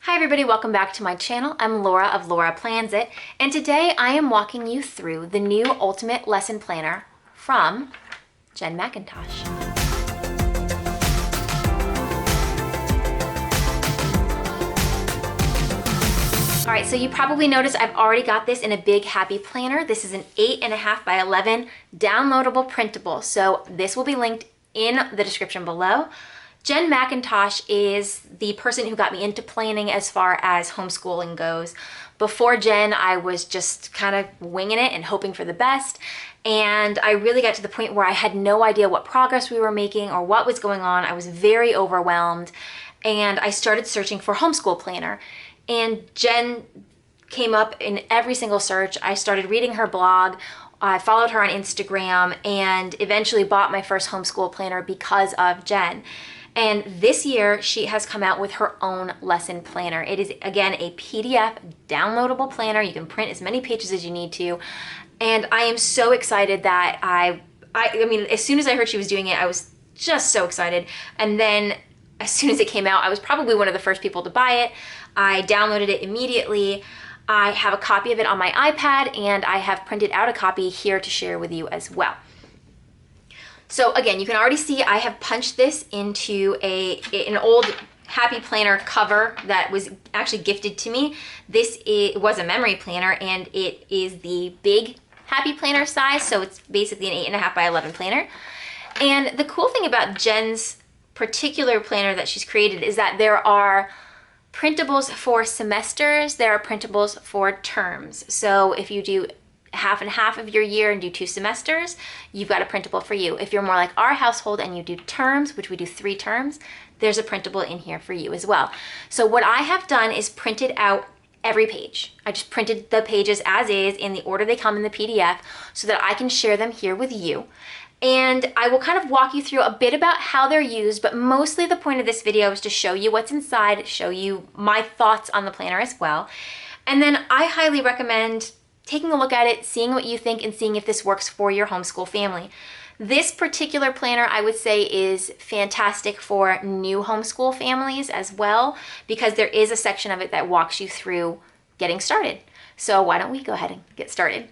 Hi everybody, welcome back to my channel. I'm Laura of Laura Plans It, and today I am walking you through the new Ultimate Lesson Planner from Jen Mackintosh. All right, so you probably noticed I've already got this in a big happy planner. This is an 8.5 by 11 downloadable printable, so this will be linked in the description below. Jen Mackintosh is the person who got me into planning as far as homeschooling goes. Before Jen, I was just kind of winging it and hoping for the best. And I really got to the point where I had no idea what progress we were making or what was going on. I was very overwhelmed. And I started searching for homeschool planner. And Jen came up in every single search. I started reading her blog. I followed her on Instagram and eventually bought my first homeschool planner because of Jen. And this year, she has come out with her own lesson planner. It is, again, a PDF downloadable planner. You can print as many pages as you need to. And I am so excited that I mean, as soon as I heard she was doing it, I was just so excited. And then as soon as it came out, I was probably one of the first people to buy it. I downloaded it immediately. I have a copy of it on my iPad, and I have printed out a copy here to share with you as well. So again, you can already see I have punched this into an old Happy Planner cover that was actually gifted to me. This was a memory planner, and it is the big Happy Planner size, so it's basically an 8.5 by 11 planner. And the cool thing about Jen's particular planner that she's created is that there are printables for semesters, there are printables for terms. So if you do half and half of your year and do 2 semesters, you've got a printable for you. If you're more like our household and you do terms, which we do 3 terms, there's a printable in here for you as well. So what I have done is printed out every page. I just printed the pages as is in the order they come in the PDF so that I can share them here with you. And I will kind of walk you through a bit about how they're used, but mostly the point of this video is to show you what's inside, show you my thoughts on the planner as well. And then I highly recommend taking a look at it, seeing what you think, and seeing if this works for your homeschool family. This particular planner, I would say, is fantastic for new homeschool families as well, because there is a section of it that walks you through getting started. So why don't we go ahead and get started?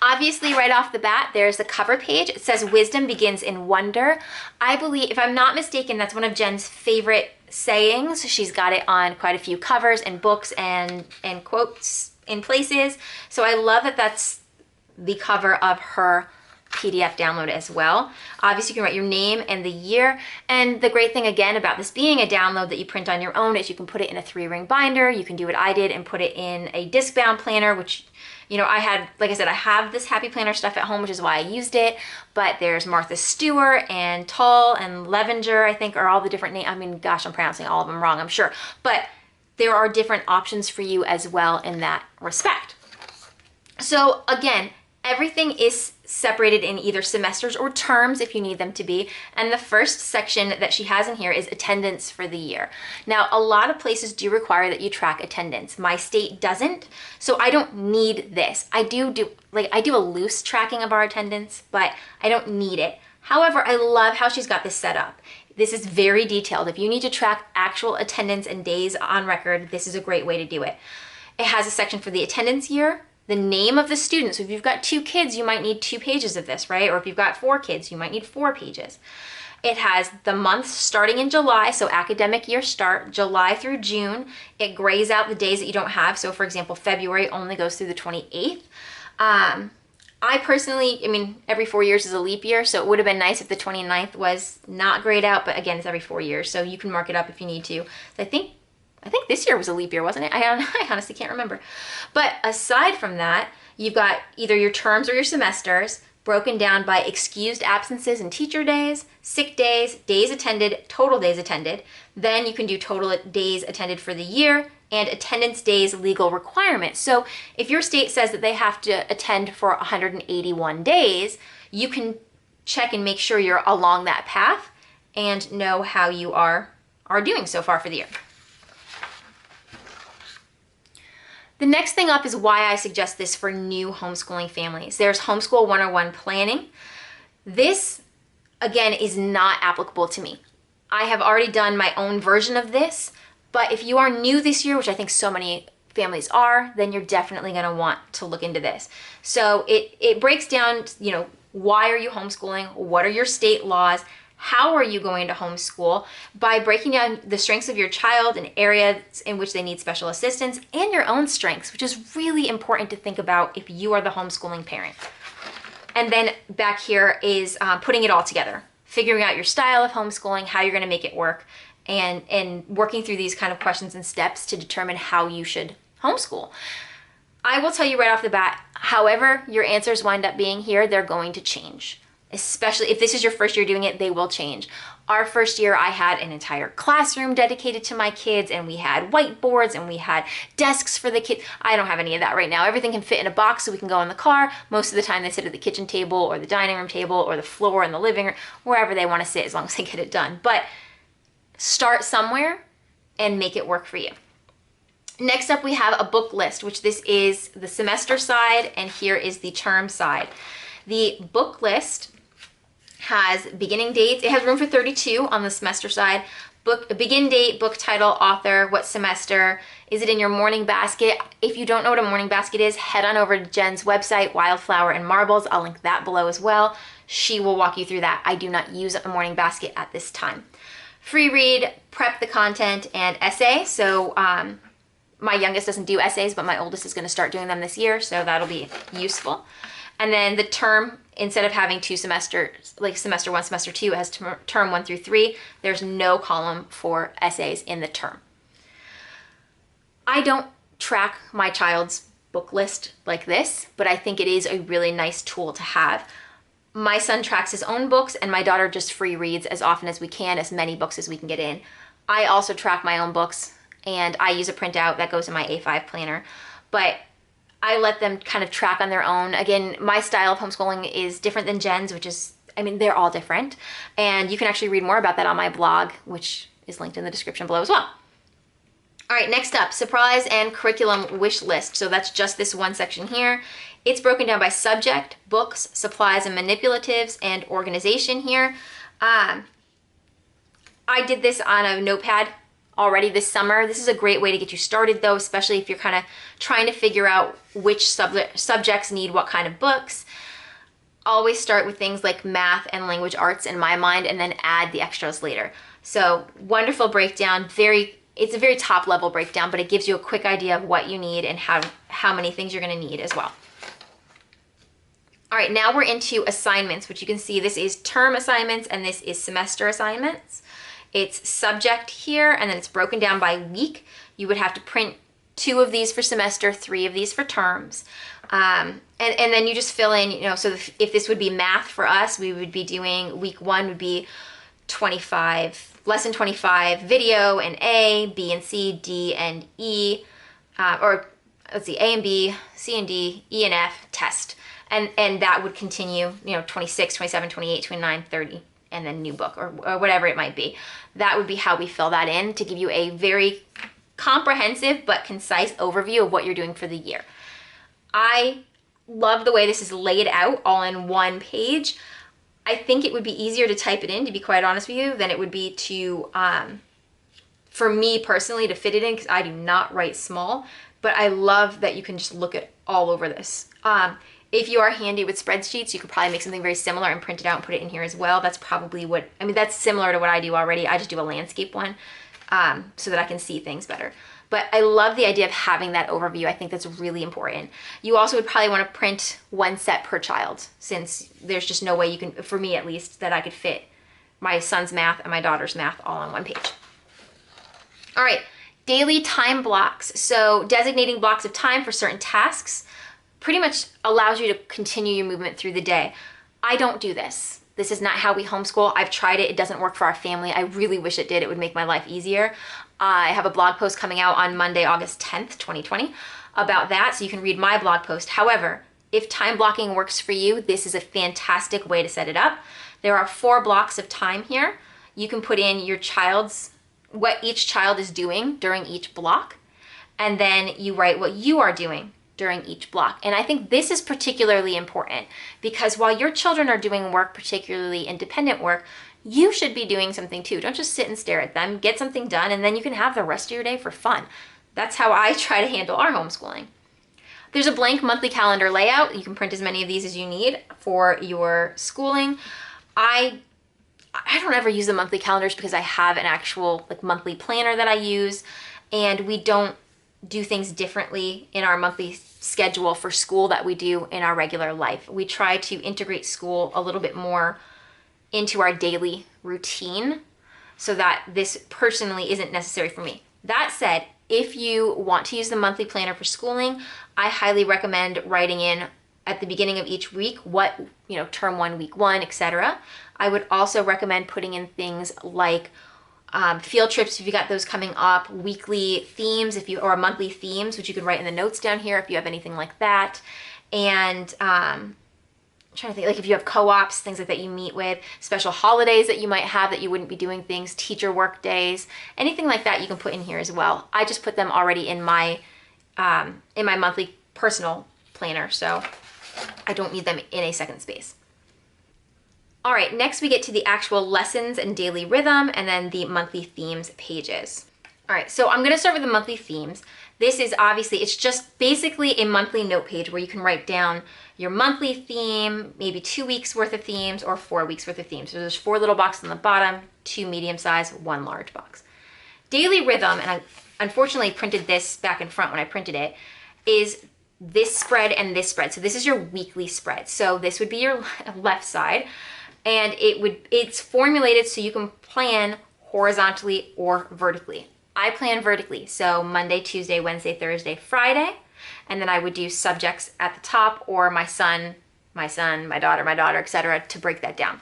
Obviously, right off the bat, there's the cover page. It says, "Wisdom begins in wonder." I believe, if I'm not mistaken, that's one of Jen's favorite sayings. She's got it on quite a few covers and books and quotes in places. So I love that that's the cover of her PDF download as well. Obviously, you can write your name and the year. And the great thing, again, about this being a download that you print on your own is you can put it in a 3-ring binder. You can do what I did and put it in a disc-bound planner, which, you know, I had, like I said, I have this Happy Planner stuff at home, which is why I used it. But there's Martha Stewart and Tull and Levenger, I think, are all the different names. I mean, gosh, I'm pronouncing all of them wrong, I'm sure. But there are different options for you as well in that respect. So again, everything is separated in either semesters or terms if you need them to be. And the first section that she has in here is attendance for the year. Now, a lot of places do require that you track attendance. My state doesn't, so I don't need this. I do a loose tracking of our attendance, but I don't need it. However, I love how she's got this set up. This is very detailed. If you need to track actual attendance and days on record, this is a great way to do it. It has a section for the attendance year, the name of the student. So if you've got 2 kids, you might need 2 pages of this, right? Or if you've got 4 kids, you might need 4 pages. It has the months starting in July, so academic year start, July through June. It grays out the days that you don't have. So for example, February only goes through the 28th. I personally, I mean, every 4 years is a leap year, so it would have been nice if the 29th was not grayed out, but again, it's every 4 years, so you can mark it up if you need to. I think this year was a leap year, wasn't it? I honestly can't remember. But aside from that, you've got either your terms or your semesters broken down by excused absences and teacher days, sick days, days attended, total days attended. Then you can do total days attended for the year, and attendance days legal requirements. So if your state says that they have to attend for 181 days, you can check and make sure you're along that path and know how you are doing so far for the year. The next thing up is why I suggest this for new homeschooling families. There's Homeschool 101 Planning. This, again, is not applicable to me. I have already done my own version of this, But if you are new this year, which I think so many families are, then you're definitely going to want to look into this. So it breaks down, you know, why are you homeschooling? What are your state laws? How are you going to homeschool? By breaking down the strengths of your child and areas in which they need special assistance, and your own strengths, which is really important to think about if you are the homeschooling parent. And then back here is putting it all together, figuring out your style of homeschooling, how you're going to make it work, and working through these kind of questions and steps to determine how you should homeschool. I will tell you right off the bat, however your answers wind up being here, they're going to change. Especially if this is your first year doing it, they will change. Our first year, I had an entire classroom dedicated to my kids, and we had whiteboards, and we had desks for the kids. I don't have any of that right now. Everything can fit in a box so we can go in the car. Most of the time they sit at the kitchen table or the dining room table or the floor in the living room, wherever they want to sit as long as they get it done. But start somewhere and make it work for you. Next up, we have a book list, which this is the semester side, and here is the term side. The book list has beginning dates. It has room for 32 on the semester side. Begin date, book title, author, what semester. Is it in your morning basket? If you don't know what a morning basket is, head on over to Jen's website, Wildflower and Marbles. I'll link that below as well. She will walk you through that. I do not use a morning basket at this time. Free read, prep the content, and essay. So my youngest doesn't do essays, but my oldest is going to start doing them this year, so that'll be useful. And then the term, instead of having two semesters, like semester 1, semester 2, it has term 1 through 3. There's no column for essays in the term. I don't track my child's book list like this, but I think it is a really nice tool to have. My son tracks his own books, and my daughter just free reads as often as we can, as many books as we can get in. I also track my own books, and I use a printout that goes in my A5 planner, but I let them kind of track on their own. Again, my style of homeschooling is different than Jen's, which is, I mean, they're all different. And you can actually read more about that on my blog, which is linked in the description below as well. All right, next up, surprise and curriculum wish list. So that's just this one section here. It's broken down by subject, books, supplies and manipulatives, and organization here. I did this on a notepad already this summer. This is a great way to get you started though, especially if you're kind of trying to figure out which subjects need what kind of books. Always start with things like math and language arts in my mind, and then add the extras later. So wonderful breakdown. It's a very top level breakdown, but it gives you a quick idea of what you need and how many things you're going to need as well. All right, now we're into assignments, which you can see this is term assignments and this is semester assignments. It's subject here, and then it's broken down by week. You would have to print 2 of these for semester, 3 of these for terms. And then you just fill in, you know, so if this would be math for us, we would be doing week 1 would be 25, lesson 25 video and A, B and C, D and E, or let's see, A and B, C and D, E and F, test. And that would continue, you know, 26, 27, 28, 29, 30. And then new book or whatever it might be. That would be how we fill that in to give you a very comprehensive but concise overview of what you're doing for the year. I love the way this is laid out all in one page. I think it would be easier to type it in, to be quite honest with you, than it would be to, for me personally, to fit it in, because I do not write small, but I love that you can just look at all over this. If you are handy with spreadsheets, you could probably make something very similar and print it out and put it in here as well. That's probably that's similar to what I do already. I just do a landscape one so that I can see things better. But I love the idea of having that overview. I think that's really important. You also would probably want to print 1 set per child, since there's just no way you can, for me at least, that I could fit my son's math and my daughter's math all on one page. All right, daily time blocks. So designating blocks of time for certain tasks pretty much allows you to continue your movement through the day. I don't do this. This is not how we homeschool. I've tried it. It doesn't work for our family. I really wish it did. It would make my life easier. I have a blog post coming out on Monday, August 10th, 2020 about that, so you can read my blog post. However, if time blocking works for you, this is a fantastic way to set it up. There are 4 blocks of time here. You can put in what each child is doing during each block, and then you write what you are doing during each block. And I think this is particularly important because while your children are doing work, particularly independent work, you should be doing something too. Don't just sit and stare at them. Get something done, and then you can have the rest of your day for fun. That's how I try to handle our homeschooling. There's a blank monthly calendar layout. You can print as many of these as you need for your schooling. I don't ever use the monthly calendars because I have an actual like monthly planner that I use, and we don't do things differently in our monthly schedule for school that we do in our regular life. We try to integrate school a little bit more into our daily routine so that this personally isn't necessary for me. That said, if you want to use the monthly planner for schooling, I highly recommend writing in at the beginning of each week what, term 1, week 1, etc. I would also recommend putting in things like field trips if you got those coming up, weekly themes or monthly themes, which you could write in the notes down here if you have anything like that. And I'm trying to think, like if you have co-ops, things like that you meet with, special holidays that you might have that you wouldn't be doing things, teacher work days, anything like that you can put in here as well. I just put them already in my monthly personal planner, so I don't need them in a second space. All right, next we get to the actual lessons and daily rhythm, and then the monthly themes pages. All right, so I'm gonna start with the monthly themes. This is obviously, it's just basically a monthly note page where you can write down your monthly theme, maybe 2 weeks worth of themes or 4 weeks worth of themes. So there's 4 little boxes on the bottom, 2 medium size, 1 large box. Daily rhythm, and I unfortunately printed this back in front when I printed it, is this spread and this spread. So this is your weekly spread. So this would be your left side, and it's formulated so you can plan horizontally or vertically. I plan vertically, so Monday, Tuesday, Wednesday, Thursday, Friday, and then I would do subjects at the top, or my son, my daughter, etc., to break that down.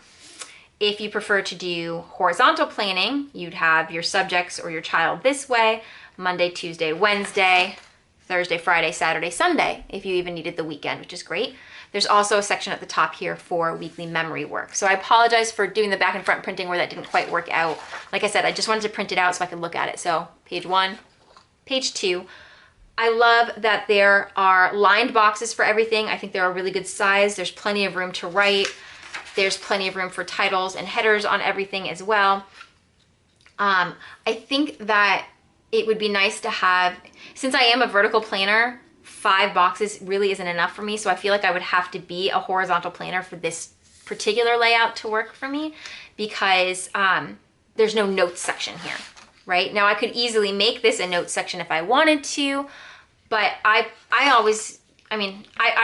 If you prefer to do horizontal planning, you'd have your subjects or your child this way: Monday, Tuesday, Wednesday, Thursday, Friday, Saturday, Sunday, if you even needed the weekend, which is great. There's also a section at the top here for weekly memory work. So I apologize for doing the back and front printing where that didn't quite work out. Like I said, I just wanted to print it out so I could look at it. So page 1, page 2. I love that there are lined boxes for everything. I think they're a really good size. There's plenty of room to write. There's plenty of room for titles and headers on everything as well. I think that it would be nice to have, since I am a vertical planner, 5 boxes really isn't enough for me. So I feel like I would have to be a horizontal planner for this particular layout to work for me, because there's no notes section here, right? Now I could easily make this a notes section if I wanted to, but I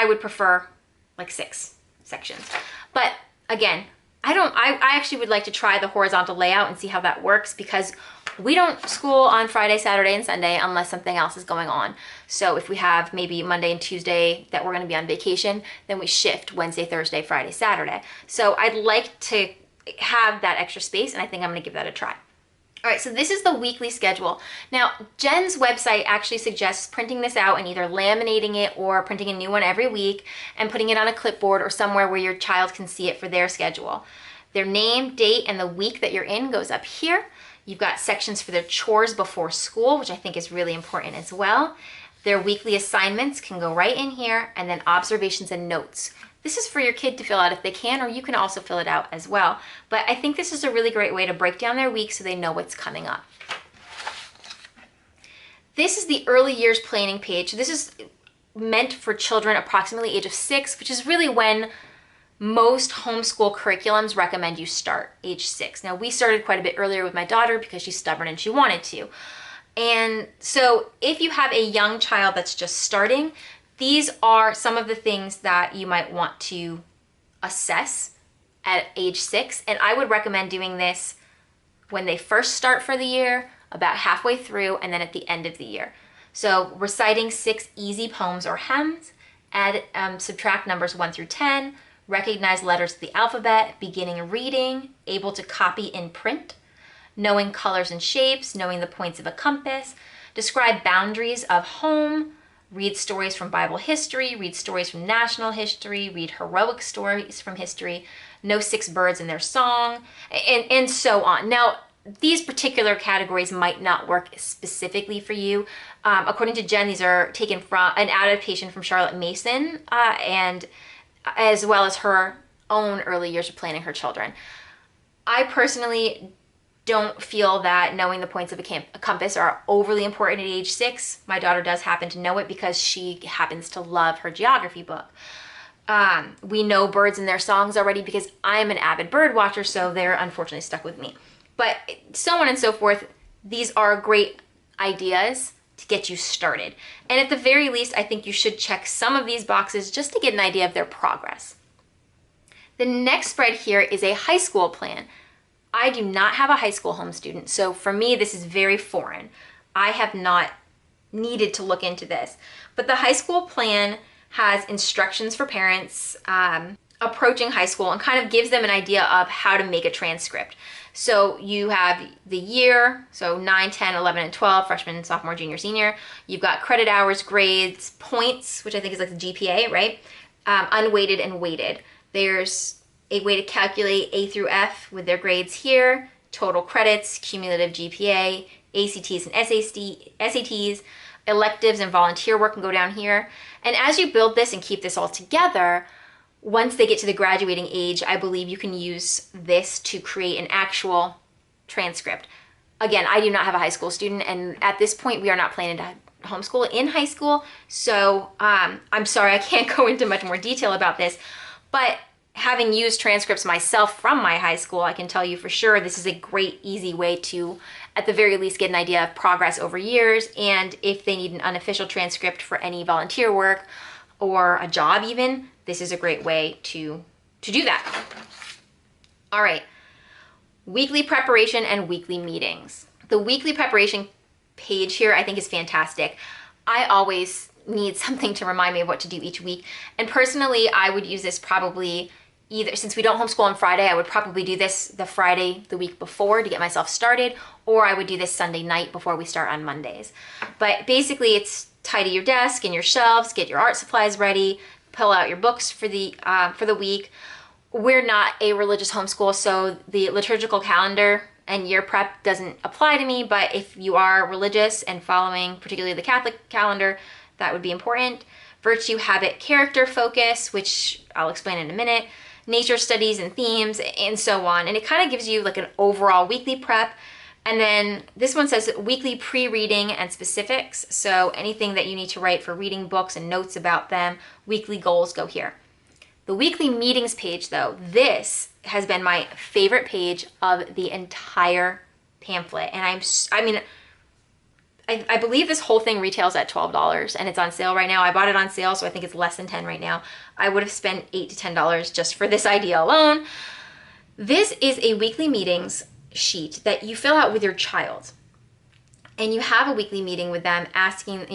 would prefer like 6 sections. But again, I actually would like to try the horizontal layout and see how that works, because we don't school on Friday, Saturday, and Sunday unless something else is going on. So if we have maybe Monday and Tuesday that we're going to be on vacation, then we shift Wednesday, Thursday, Friday, Saturday. So I'd like to have that extra space, and I think I'm going to give that a try. All right, so this is the weekly schedule. Now, Jen's website actually suggests printing this out and either laminating it or printing a new one every week and putting it on a clipboard or somewhere where your child can see it for their schedule. Their name, date, and the week that you're in goes up here. You've got sections for their chores before school, which I think is really important as well. Their weekly assignments can go right in here, and then observations and notes. This is for your kid to fill out if they can, or you can also fill it out as well. But I think this is a really great way to break down their week so they know what's coming up. This is the early years planning page. This is meant for children approximately age of 6, which is really when most homeschool curriculums recommend you start, age 6. Now, we started quite a bit earlier with my daughter because she's stubborn and she wanted to. And so if you have a young child that's just starting, these are some of the things that you might want to assess at age 6. And I would recommend doing this when they first start for the year, about halfway through, and then at the end of the year. So reciting 6 easy poems or hymns, add, subtract numbers 1 through 10, recognize letters of the alphabet, beginning reading, able to copy in print, knowing colors and shapes, knowing the points of a compass, describe boundaries of home, read stories from Bible history, read stories from national history, read heroic stories from history, know 6 birds in their song, and so on. Now, these particular categories might not work specifically for you. According to Jen, these are taken from an adaptation from Charlotte Mason, and as well as her own early years of planning her children. I personally don't feel that knowing the points of a compass are overly important at age 6. My daughter does happen to know it because she happens to love her geography book. We know birds and their songs already because I'm an avid bird watcher, so they're unfortunately stuck with me. But so on and so forth, these are great ideas to get you started. And at the very least, I think you should check some of these boxes just to get an idea of their progress. The next spread here is a high school plan. I do not have a high school home student, so for me, this is very foreign. I have not needed to look into this. But the high school plan has instructions for parents approaching high school and kind of gives them an idea of how to make a transcript. So you have the year, so 9, 10, 11, and 12, freshman, sophomore, junior, senior. You've got credit hours, grades, points, which I think is like the GPA, right? Unweighted and weighted. There's a way to calculate A through F with their grades here, total credits, cumulative GPA, ACTs and SATs, electives and volunteer work can go down here. And as you build this and keep this all together, once they get to the graduating age, I believe you can use this to create an actual transcript. Again, I do not have a high school student, and at this point, we are not planning to homeschool in high school. So I'm sorry, I can't go into much more detail about this, but having used transcripts myself from my high school, I can tell you for sure this is a great, easy way to, at the very least, get an idea of progress over years. And if they need an unofficial transcript for any volunteer work or a job even, this is a great way to do that. All right, weekly preparation and weekly meetings. The weekly preparation page here I think is fantastic. I always need something to remind me of what to do each week. And personally, I would use this probably either, since we don't homeschool on Friday, I would probably do this the Friday the week before to get myself started, or I would do this Sunday night before we start on Mondays. But basically it's tidy your desk and your shelves, get your art supplies ready, pull out your books for the week. We're not a religious homeschool, so the liturgical calendar and year prep doesn't apply to me, but if you are religious and following particularly the Catholic calendar, that would be important. Virtue, habit, character focus, which I'll explain in a minute, nature studies and themes, and so on. And it kind of gives you like an overall weekly prep. And then this one says weekly pre-reading and specifics. So anything that you need to write for reading books and notes about them, weekly goals go here. The weekly meetings page though, this has been my favorite page of the entire pamphlet. And I believe this whole thing retails at $12 and it's on sale right now. I bought it on sale, so I think it's less than 10 right now. I would have spent $8 to $10 just for this idea alone. This is a weekly meetings sheet that you fill out with your child. And you have a weekly meeting with them asking,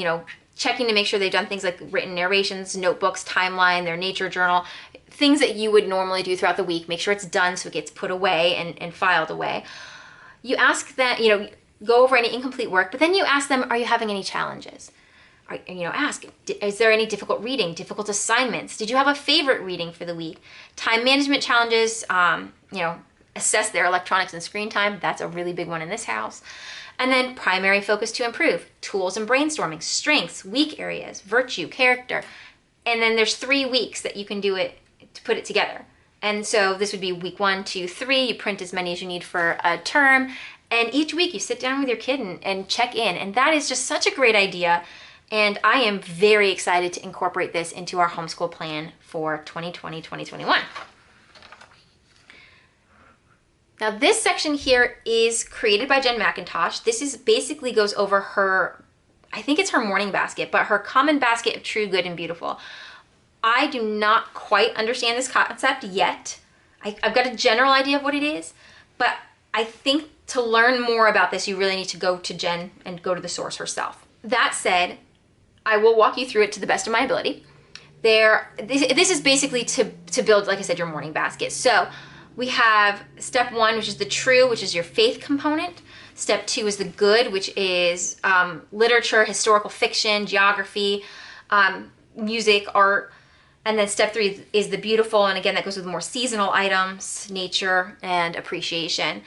checking to make sure they've done things like written narrations, notebooks, timeline, their nature journal, things that you would normally do throughout the week. Make sure it's done so it gets put away and filed away. You ask them, go over any incomplete work, but then you ask them, are you having any challenges? Ask, is there any difficult reading, difficult assignments? Did you have a favorite reading for the week? Time management challenges, assess their electronics and screen time. That's a really big one in this house. And then primary focus to improve, tools and brainstorming, strengths, weak areas, virtue, character. And then there's 3 weeks that you can do it to put it together. And so this would be week 1, 2, 3. You print as many as you need for a term. And each week you sit down with your kid and check in. And that is just such a great idea. And I am very excited to incorporate this into our homeschool plan for 2020, 2021. Now this section here is created by Jen Mackintosh. This is basically goes over her, I think it's her morning basket, but her common basket of true, good, and beautiful. I do not quite understand this concept yet. I've got a general idea of what it is, but I think to learn more about this, you really need to go to Jen and go to the source herself. That said, I will walk you through it to the best of my ability. This is basically to build, like I said, your morning basket. So we have step 1, which is the true, which is your faith component. Step 2 is the good, which is literature, historical fiction, geography, music, art. And then step 3 is the beautiful. And again, that goes with more seasonal items, nature, and appreciation.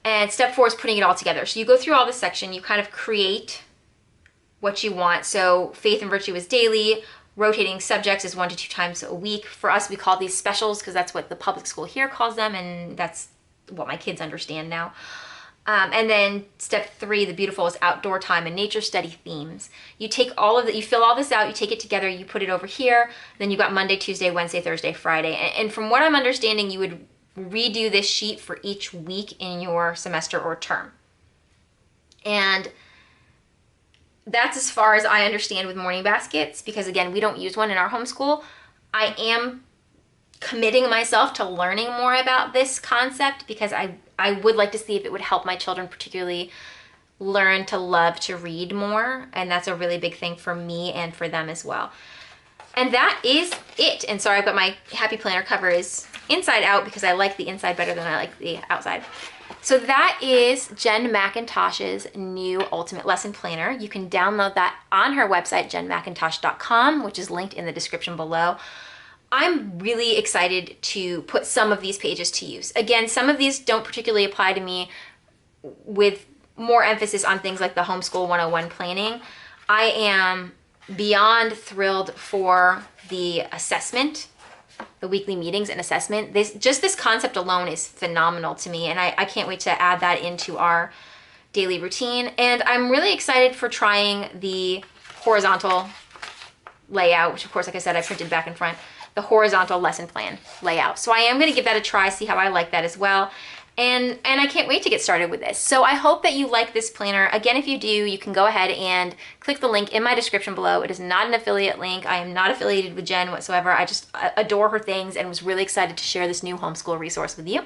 And step 4 is putting it all together. So you go through all this section, you kind of create what you want. So faith and virtue is daily. Rotating subjects is 1 to 2 times a week. For us, we call these specials because that's what the public school here calls them, and that's what my kids understand now. And then step 3, the beautiful, is outdoor time and nature study themes. You take all of that, you fill all this out, you take it together, you put it over here, then you've got Monday, Tuesday, Wednesday, Thursday, Friday. And from what I'm understanding, you would redo this sheet for each week in your semester or term. And that's as far as I understand with morning baskets, because again, we don't use one in our homeschool. I am committing myself to learning more about this concept because I would like to see if it would help my children particularly learn to love to read more. And that's a really big thing for me and for them as well. And that is it. And sorry, but my Happy Planner cover is inside out because I like the inside better than I like the outside. So that is Jen Mackintosh's new Ultimate Lesson Planner. You can download that on her website, jenmackintosh.com, which is linked in the description below. I'm really excited to put some of these pages to use. Again, some of these don't particularly apply to me, with more emphasis on things like the Homeschool 101 planning. I am beyond thrilled for the assessment, the weekly meetings and assessment. This concept alone is phenomenal to me, and I can't wait to add that into our daily routine. And I'm really excited for trying the horizontal layout, which of course, like I said, I printed back and front, the horizontal lesson plan layout. So I am going to give that a try, see how I like that as well. And I can't wait to get started with this. So I hope that you like this planner. Again, if you do, you can go ahead and click the link in my description below. It is not an affiliate link. I am not affiliated with Jen whatsoever. I just adore her things and was really excited to share this new homeschool resource with you.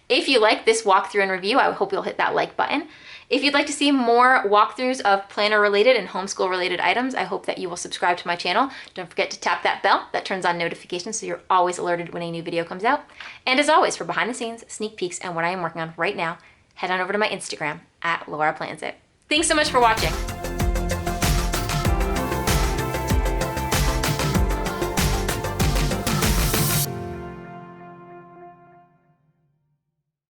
If you like this walkthrough and review, I hope you'll hit that like button. If you'd like to see more walkthroughs of planner-related and homeschool-related items, I hope that you will subscribe to my channel. Don't forget to tap that bell. That turns on notifications so you're always alerted when a new video comes out. And as always, for behind the scenes, sneak peeks, and what I am working on right now, head on over to my Instagram, @LauraPlansIt. Thanks so much for watching.